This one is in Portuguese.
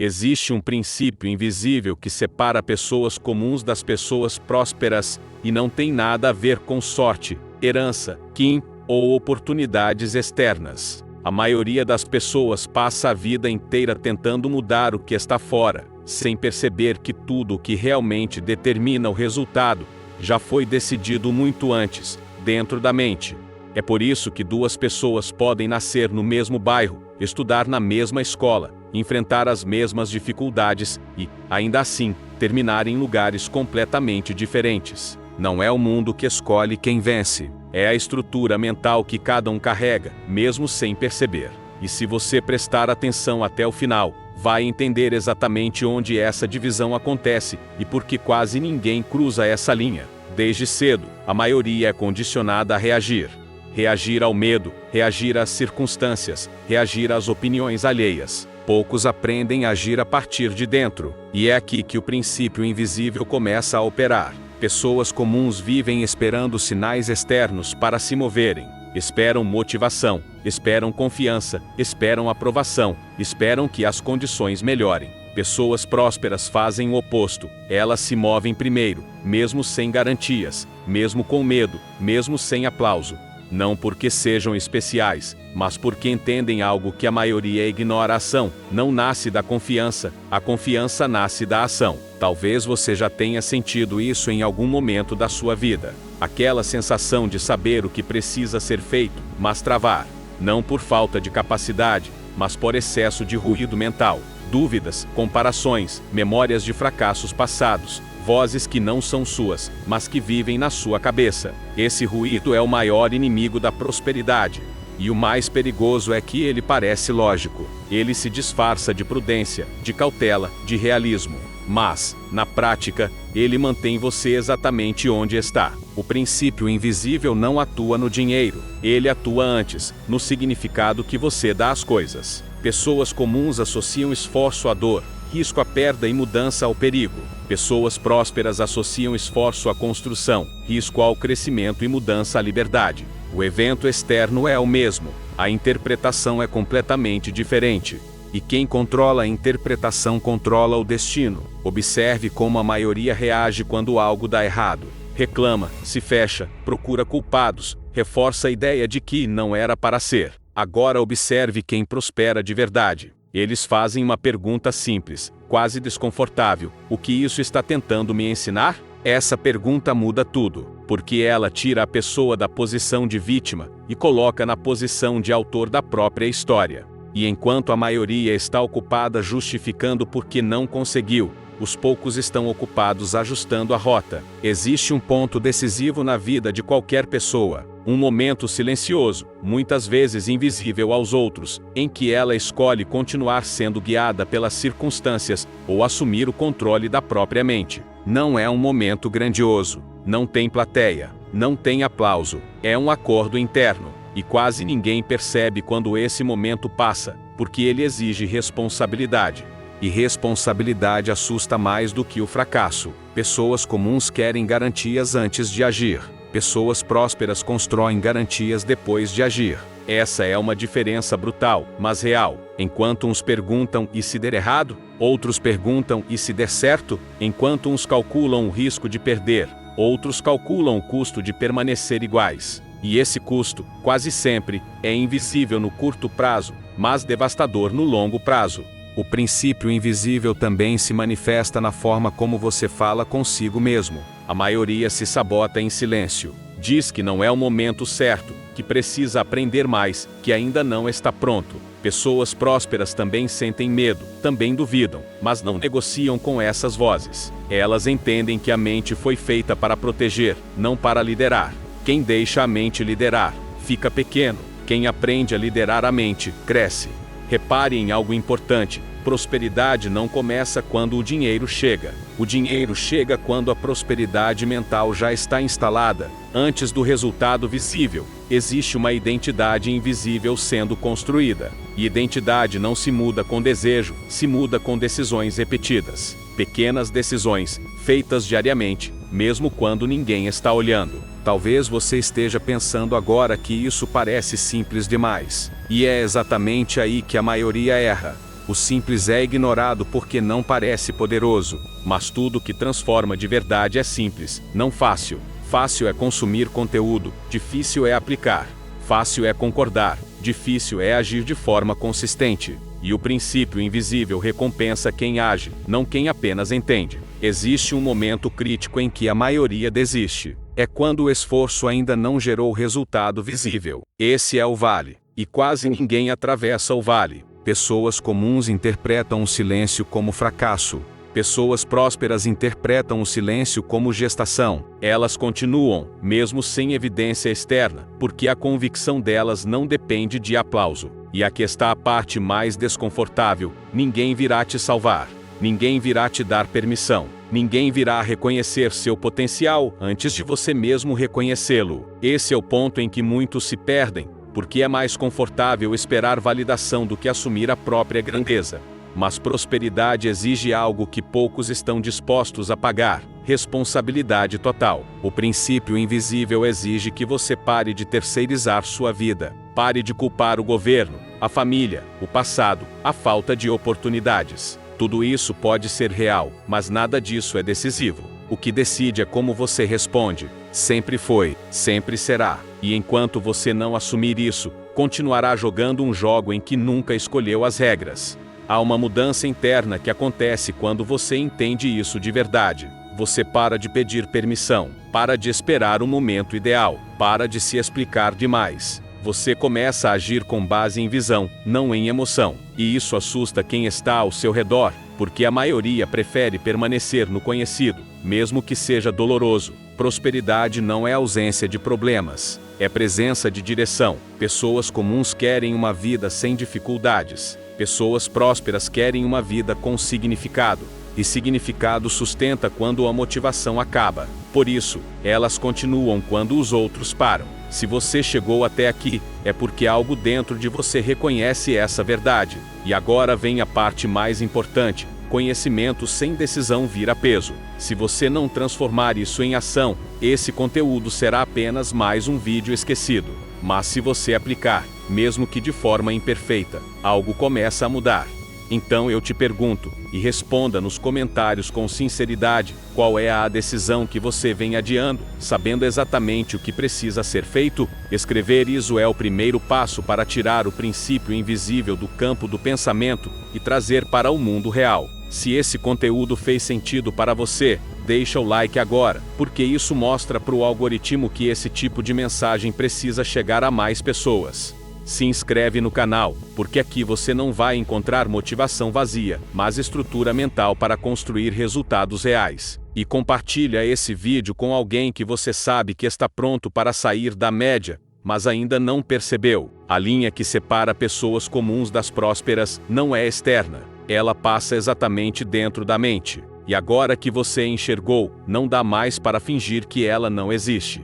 Existe um princípio invisível que separa pessoas comuns das pessoas prósperas, e não tem nada a ver com sorte, herança, quim ou oportunidades externas. A maioria das pessoas passa a vida inteira tentando mudar o que está fora, sem perceber que tudo o que realmente determina o resultado já foi decidido muito antes, dentro da mente. É por isso que duas pessoas podem nascer no mesmo bairro, estudar na mesma escola, enfrentar as mesmas dificuldades e, ainda assim, terminar em lugares completamente diferentes. Não é o mundo que escolhe quem vence, é a estrutura mental que cada um carrega, mesmo sem perceber. E se você prestar atenção até o final, vai entender exatamente onde essa divisão acontece e por que quase ninguém cruza essa linha. Desde cedo, a maioria é condicionada a reagir. Reagir ao medo, reagir às circunstâncias, reagir às opiniões alheias. Poucos aprendem a agir a partir de dentro, e é aqui que o princípio invisível começa a operar. Pessoas comuns vivem esperando sinais externos para se moverem. Esperam motivação, esperam confiança, esperam aprovação, esperam que as condições melhorem. Pessoas prósperas fazem o oposto, elas se movem primeiro, mesmo sem garantias, mesmo com medo, mesmo sem aplauso. Não porque sejam especiais, mas porque entendem algo que a maioria ignora: a ação não nasce da confiança, a confiança nasce da ação. Talvez você já tenha sentido isso em algum momento da sua vida. Aquela sensação de saber o que precisa ser feito, mas travar. Não por falta de capacidade, mas por excesso de ruído mental. Dúvidas, comparações, memórias de fracassos passados. Vozes que não são suas, mas que vivem na sua cabeça. Esse ruído é o maior inimigo da prosperidade. E o mais perigoso é que ele parece lógico. Ele se disfarça de prudência, de cautela, de realismo. Mas, na prática, ele mantém você exatamente onde está. O princípio invisível não atua no dinheiro. Ele atua antes, no significado que você dá às coisas. Pessoas comuns associam esforço à dor, risco à perda e mudança ao perigo. Pessoas prósperas associam esforço à construção, risco ao crescimento e mudança à liberdade. O evento externo é o mesmo, a interpretação é completamente diferente. E quem controla a interpretação controla o destino. Observe como a maioria reage quando algo dá errado. Reclama, se fecha, procura culpados, reforça a ideia de que não era para ser. Agora observe quem prospera de verdade. Eles fazem uma pergunta simples, quase desconfortável: o que isso está tentando me ensinar? Essa pergunta muda tudo, porque ela tira a pessoa da posição de vítima e coloca na posição de autor da própria história. E enquanto a maioria está ocupada justificando por que não conseguiu, os poucos estão ocupados ajustando a rota. Existe um ponto decisivo na vida de qualquer pessoa, um momento silencioso, muitas vezes invisível aos outros, em que ela escolhe continuar sendo guiada pelas circunstâncias ou assumir o controle da própria mente. Não é um momento grandioso, não tem plateia, não tem aplauso, é um acordo interno. E quase ninguém percebe quando esse momento passa, porque ele exige responsabilidade. E responsabilidade assusta mais do que o fracasso. Pessoas comuns querem garantias antes de agir. Pessoas prósperas constroem garantias depois de agir. Essa é uma diferença brutal, mas real. Enquanto uns perguntam: e se der errado? Outros perguntam: e se der certo? Enquanto uns calculam o risco de perder, outros calculam o custo de permanecer iguais. E esse custo, quase sempre, é invisível no curto prazo, mas devastador no longo prazo. O princípio invisível também se manifesta na forma como você fala consigo mesmo. A maioria se sabota em silêncio. Diz que não é o momento certo, que precisa aprender mais, que ainda não está pronto. Pessoas prósperas também sentem medo, também duvidam, mas não negociam com essas vozes. Elas entendem que a mente foi feita para proteger, não para liderar. Quem deixa a mente liderar, fica pequeno. Quem aprende a liderar a mente, cresce. Repare em algo importante: prosperidade não começa quando o dinheiro chega. O dinheiro chega quando a prosperidade mental já está instalada. Antes do resultado visível, existe uma identidade invisível sendo construída. E identidade não se muda com desejo, se muda com decisões repetidas. Pequenas decisões, feitas diariamente, mesmo quando ninguém está olhando. Talvez você esteja pensando agora que isso parece simples demais. E é exatamente aí que a maioria erra. O simples é ignorado porque não parece poderoso, mas tudo que transforma de verdade é simples, não fácil. Fácil é consumir conteúdo, difícil é aplicar. Fácil é concordar, difícil é agir de forma consistente. E o princípio invisível recompensa quem age, não quem apenas entende. Existe um momento crítico em que a maioria desiste. É quando o esforço ainda não gerou resultado visível. Esse é o vale. E quase ninguém atravessa o vale. Pessoas comuns interpretam o silêncio como fracasso. Pessoas prósperas interpretam o silêncio como gestação. Elas continuam, mesmo sem evidência externa, porque a convicção delas não depende de aplauso. E aqui está a parte mais desconfortável: ninguém virá te salvar. Ninguém virá te dar permissão. Ninguém virá reconhecer seu potencial antes de você mesmo reconhecê-lo. Esse é o ponto em que muitos se perdem, porque é mais confortável esperar validação do que assumir a própria grandeza. Mas prosperidade exige algo que poucos estão dispostos a pagar: responsabilidade total. O princípio invisível exige que você pare de terceirizar sua vida. Pare de culpar o governo, a família, o passado, a falta de oportunidades. Tudo isso pode ser real, mas nada disso é decisivo. O que decide é como você responde. Sempre foi, sempre será. E enquanto você não assumir isso, continuará jogando um jogo em que nunca escolheu as regras. Há uma mudança interna que acontece quando você entende isso de verdade. Você para de pedir permissão, para de esperar o momento ideal, para de se explicar demais. Você começa a agir com base em visão, não em emoção. E isso assusta quem está ao seu redor, porque a maioria prefere permanecer no conhecido, mesmo que seja doloroso. Prosperidade não é ausência de problemas, é presença de direção. Pessoas comuns querem uma vida sem dificuldades. Pessoas prósperas querem uma vida com significado. E significado sustenta quando a motivação acaba. Por isso, elas continuam quando os outros param. Se você chegou até aqui, é porque algo dentro de você reconhece essa verdade. E agora vem a parte mais importante: conhecimento sem decisão vira peso. Se você não transformar isso em ação, esse conteúdo será apenas mais um vídeo esquecido. Mas se você aplicar, mesmo que de forma imperfeita, algo começa a mudar. Então eu te pergunto, e responda nos comentários com sinceridade: qual é a decisão que você vem adiando, sabendo exatamente o que precisa ser feito? Escrever isso é o primeiro passo para tirar o princípio invisível do campo do pensamento e trazer para o mundo real. Se esse conteúdo fez sentido para você, deixa o like agora, porque isso mostra para o algoritmo que esse tipo de mensagem precisa chegar a mais pessoas. Se inscreve no canal, porque aqui você não vai encontrar motivação vazia, mas estrutura mental para construir resultados reais. E compartilha esse vídeo com alguém que você sabe que está pronto para sair da média, mas ainda não percebeu. A linha que separa pessoas comuns das prósperas não é externa, ela passa exatamente dentro da mente. E agora que você enxergou, não dá mais para fingir que ela não existe.